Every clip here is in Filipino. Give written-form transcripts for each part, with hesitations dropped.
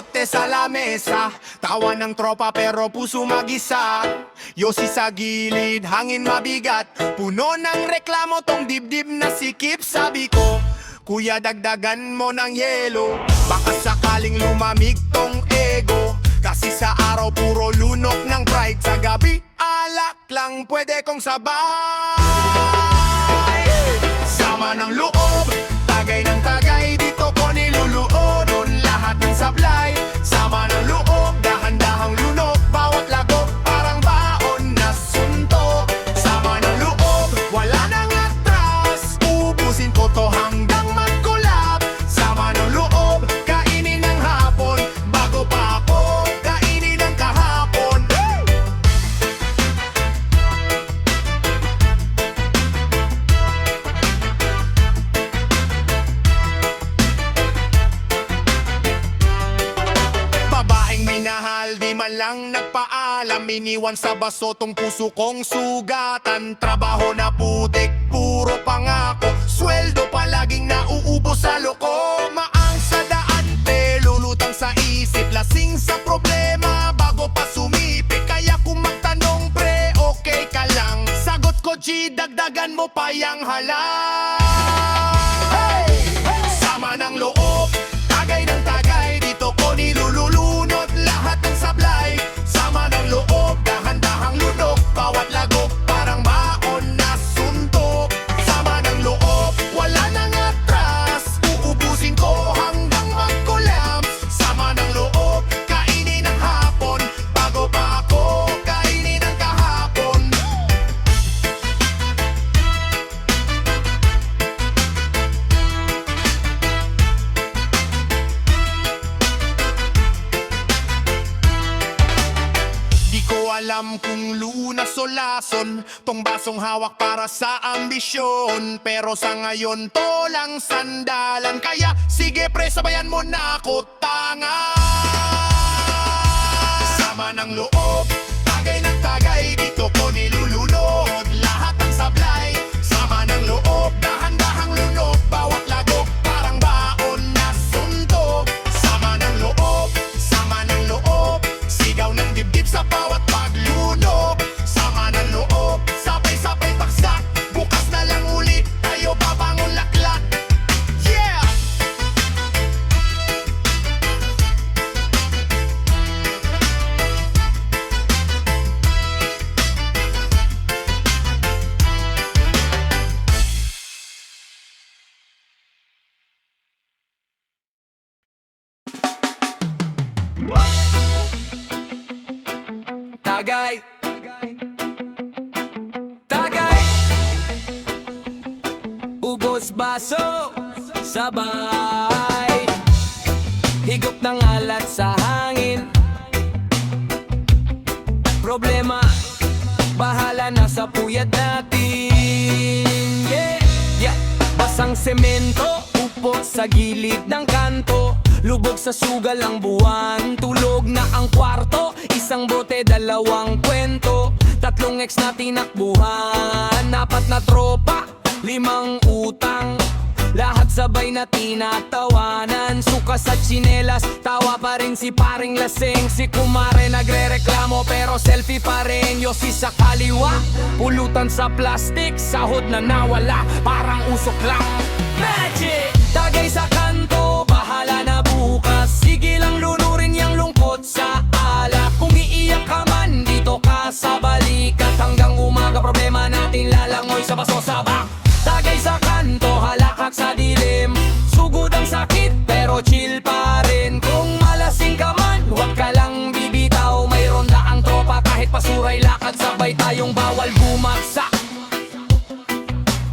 bote sa lamesa. Tawa ng tropa pero puso mag-isa. Yosi sa gilid, hangin mabigat. Puno ng reklamo tong dibdib na sikip. Sabi ko, kuya dagdagan mo ng yelo. Baka sakaling lumamig tong ego. Kasi sa araw puro lunok ng pride. Sa gabi, alak lang pwede kong sabay. Sama ng loob, tagay ng tagay. Dito ko niluluodon lahat ng sablay. Sama ng loob, dahan-dahang lunok. Bawat lagok parang baon na suntok. Sama ng loob, wala nang atras. Ubusin ko to hanggang mag-collab. Sama ng loob, kainin ng hapon. Bago pa ako, kainin ng kahapon. Babaeng minahal, di man lang nagpaalam. Iniwan sa baso tong puso kong sugatan. Trabaho na putik, puro pangako. Sweldo palaging nauubos sa loko. Maang sa daan, lulutang sa isip. Lasing sa problema bago pa sumipik. Kaya kung magtanong pre, okay ka lang. Sagot ko G, dagdagan mo pa yang halang. Sama ng loob, tagay ng tagay. Dito ko nilulunod lahat ng sablay. Sama ng loob, dahan-dahang lunok. Bawat lagok parang baon na suntok. Sama ng loob, wala nang atras. Uubusin ko hanggang mag-collapse. Sama ng loob, kainin ng hapon. Bago pa ako, kainin ng kahapon. Di ko alam kung lunas o lason tong basong hawak para sa ambisyon. Pero sa ngayon to lang sandalan. Kaya sige pre, sabayan mo na ako tanga. Sama ng loob, tagay ng tagay. Dito ko nilulunod lahat ng sablay. Sama ng loob, dahan-dahang lunok. Bawat lagok parang baon na suntok. Sama ng loob, sigaw ng dibdib sa bawat paglunok. Sama ng loob, sabay-sabay bagsak. Bukas na lang ulit, tayo babangon laklat. Yeah! Tagay, tagay, ubos baso, sabay. Higop ng alat sa hangin. Problema, bahala na sa puyat natin. Yeah, yeah. Basang semento, upo sa gilid ng kanto. Lubog sa sugal ang buwan, tulog na ang kwarto. Isang bote, dalawang kwento. Tatlong ex na tinakbuhan. Apat na tropa, 5 utang. Lahat sabay na tinatawanan. Suka sa tsinelas, tawa pa rin si paring lasing. Si kumare nagre-reklamo pero selfie pa rin. Yosi sa kaliwa, pulutan sa plastic. Sahod na nawala, parang usok lang. Magic! Tagay sa kanto, bahala na bukas. Sige lang lunurin yang lungkot sa alak. Kung iiyak ka man, dito ka sa balikat. Hanggang umaga problema natin lalangoy sa baso sabak. Tagay sa kanto, halakak sa dilim. Sugod ang sakit, pero chill pa rin. Kung malasing ka man, huwag ka lang bibitaw. May ronda ang tropa, kahit pasuray lakad. Sabay tayong bawal bumagsak.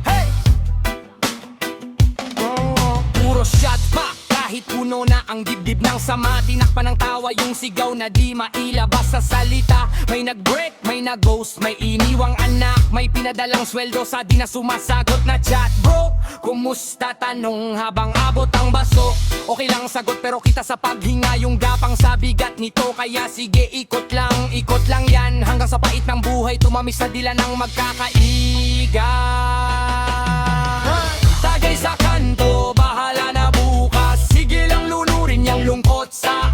Hey! Puro shot pa, kahit puno na ang dibdib ng sama. Tinakpan ng tawa yung sigaw na di mailabas sa salita. May nag-break, may nag-ghost, may iniwang anak. May pinadalang sweldo sa di na sumasagot na chat. Bro, kumusta tanong habang abot ang baso? Okay lang sagot pero kita sa paghinga yung gapang sa bigat nito. Kaya sige ikot lang yan. Hanggang sa pait ng buhay tumamis sa dila ng magkakaiga. Tagay sa kanto, bahala na bukas. Sige lang lunurin yang lungkot sa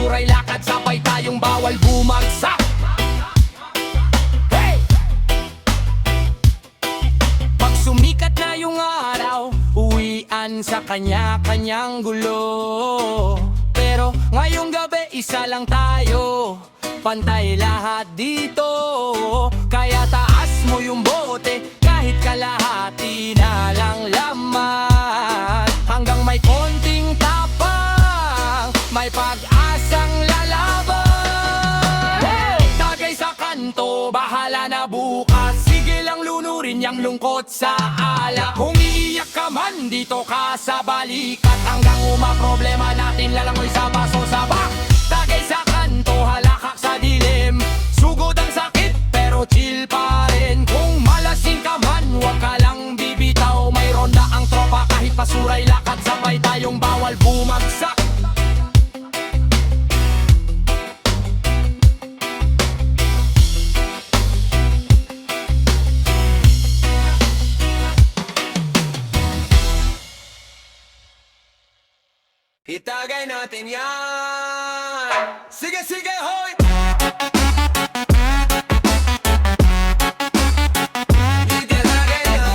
pasuray lakad, sabay tayong bawal bumagsak. Hey! Pag sumikat na yung araw, uwian sa kanya-kanyang gulo. Pero ngayong gabi isa lang tayo, pantay lahat dito. Kaya taas mo yung bote, kahit kalahati na lang laman. Hanggang may konting tapang, may pag-asang lalaban. Hey! Tagay sa kanto, bahala na bukas. Sige lang lunurin yang lungkot sa alak. Kung iiyak ka man, dito ka sa balikat. Hanggang problema natin lalangoy sa baso sa bak. Tagay sa kanto, halakak sa dilim. Sugod ang sakit, pero chill pa rin. Kung malasing ka man, huwag ka lang bibitaw. May ronda ang tropa, kahit pasuray lakad, sabay tayong bawal bumagsak. Itagay natin yan. Sige, sige, hoy! Itagay na.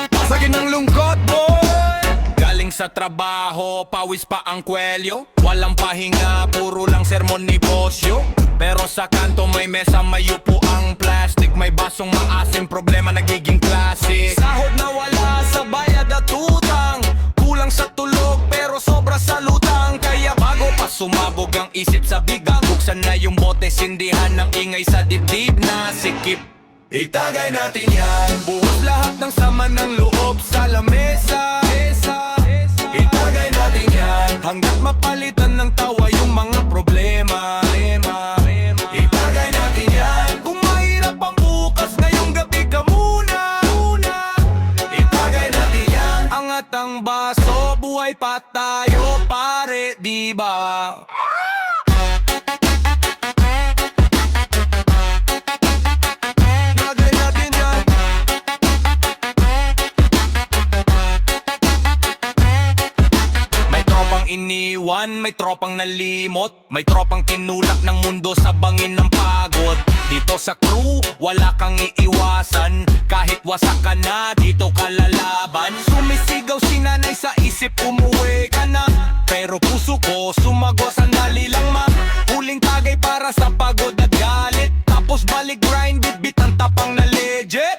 Pasagin ang lungkot, boy! Galing sa trabaho, pawis pa ang kwelyo. Walang pahinga, puro lang sermon ni Bosyo. Pero sa kanto may mesa, may upo ang plastic. May basong maasim, problema nagiging classic. Sahod na wala sa bayad at utang. Kulang sa tulog pero sobra sa lutang. Kaya bago pa sumabog ang isip sa bigang, buksan na yung bote, sindihan ng ingay sa dibdib na sikip. Itagay natin yan. Buhos lahat ng sama ng loob sa lamesa. Itagay natin yan. Hanggat mapalitan ng tawa yung mga problema. Itagay natin yan. Kung mahirap ang bukas, ngayong gabi ka muna. Itagay natin yan. Angat ang baso, buhay pa tayo pare, diba? Itagay natin yan. May tropang iniwan, may tropang nalimot, may tropang tinulak ng mundo sa bangin ng pagod. Dito sa crew, wala kang iiwasan. Kahit wasak ka na, dito ka lalaban. Sumisigaw si nanay sa isip, umuwi ka na. Pero puso ko, sumagot, sandali lang ma. Huling tagay para sa pagod at galit. Tapos balik grind, bit ang tapang na legit.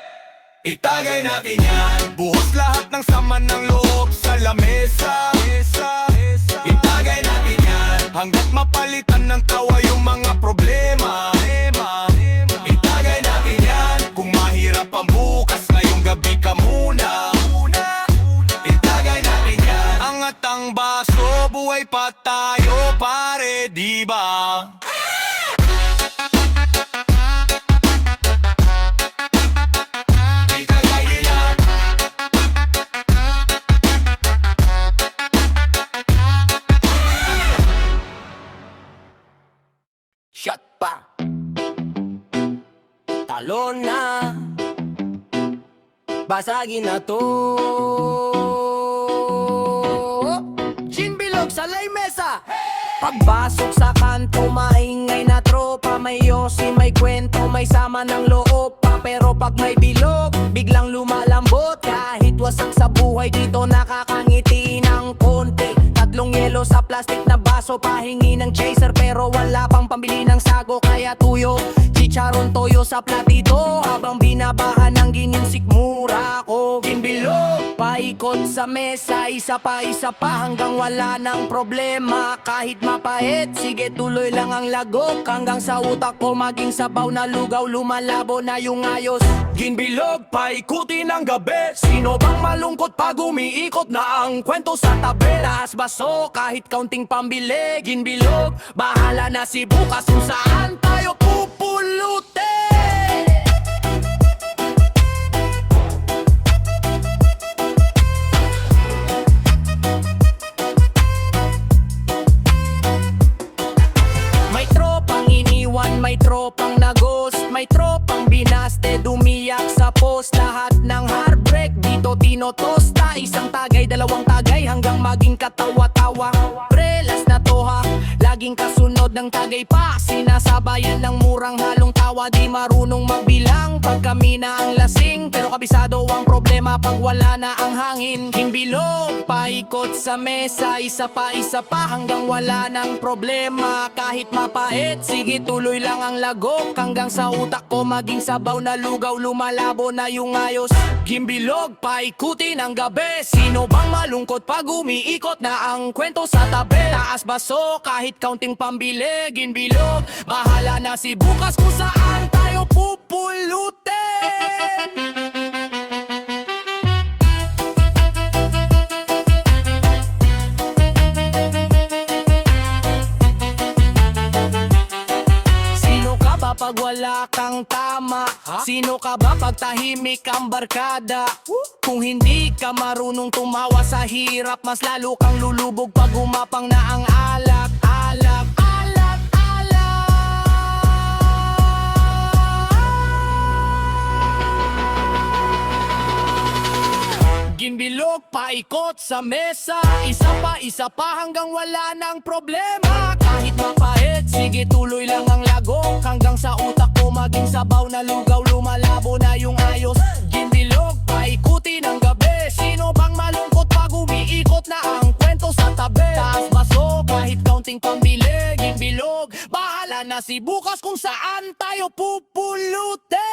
Itagay natin yan. Buhos lahat ng sama ng loob sa lamesa. Itagay natin yan. Hanggat mapalitan ng tawa yung mga problema. Itagay natin yan. Kung mahirap ang bukas, ngayong gabi ka muna. Itagay natin yan. Angat ang baso, buhay pa tayo pare, diba? Itagay din yan. Shot pa. Talo na. Basagin na to. Gin bilog sa lay mesa. Pagbasok sa kanto, maingay na tropa. May yosi, may kwento, may sama ng loob pa. Pero pag may bilog, biglang lumalambot. Kahit wasak sa buhay, dito nakakangiti ng konti. Tatlong yelo sa plastic na baso, pahingi ng chaser. Pero wala pang pambili ng sago, kaya tuyo chicharon toyo sa platito. Habang binabahan ng gininsik, mura ko ginbilog. Paikot sa mesa, isa pa hanggang wala ng problema. Kahit mapait, sige tuloy lang ang lagok. Hanggang sa utak ko maging sabaw na lugaw, lumalabo na yung ayos. Ginbilog, paikutin ang gabi. Sino bang malungkot pag umiikot na ang kwento sa tabi? Taas baso, kahit kaunting pambili. Ginbilog, bahala na si bukas kung saan tayo pupulutin. May tropang iniwan, may tropang nagos, may tropang binaste, dumiyak sa post. Lahat ng heartbreak dito tinotosta. Isang tagay, dalawang tagay, hanggang maging katawa. laging kasunod ng tagay pa. Sinasabayan ng murang halong tawa, di marunong magbilang pag kami na ang lasing. Pero kabisado ang problema pag wala na ang hangin. Himbilog, paikot sa mesa, isa pa hanggang wala ng problema. Kahit mapait, sige tuloy lang ang lagok, hanggang sa utak ko maging sabaw na lugaw, lumalabo na yung ayos. Himbilog, paikutin ang gabi. Sino bang malungkot pag umiikot na ang kwento sa tabi? Taas baso, kahit kaunting pambili. Ginbilog, bahala na si bukas kung saan tayo pupulutin. Pag wala kang tama, sino ka ba pag tahimik ang barkada? Kung hindi ka marunong tumawa sa hirap, mas lalo kang lulubog pag umapang na ang alak. Alak, alak, alak. Ginbilog, paikot sa mesa, isa pa hanggang wala ng problema. Kahit mapait, sige tuloy lang ang lagok, hanggang sa utak ko maging sabaw na lugaw, lumalabo na yung ayos. Ginbilog, paikutin ang gabi. Sino bang malungkot pag umiikot na ang kwento sa tabi? Taas baso, kahit kaunting pambili. Ginbilog, bahala na si bukas kung saan tayo pupulutin.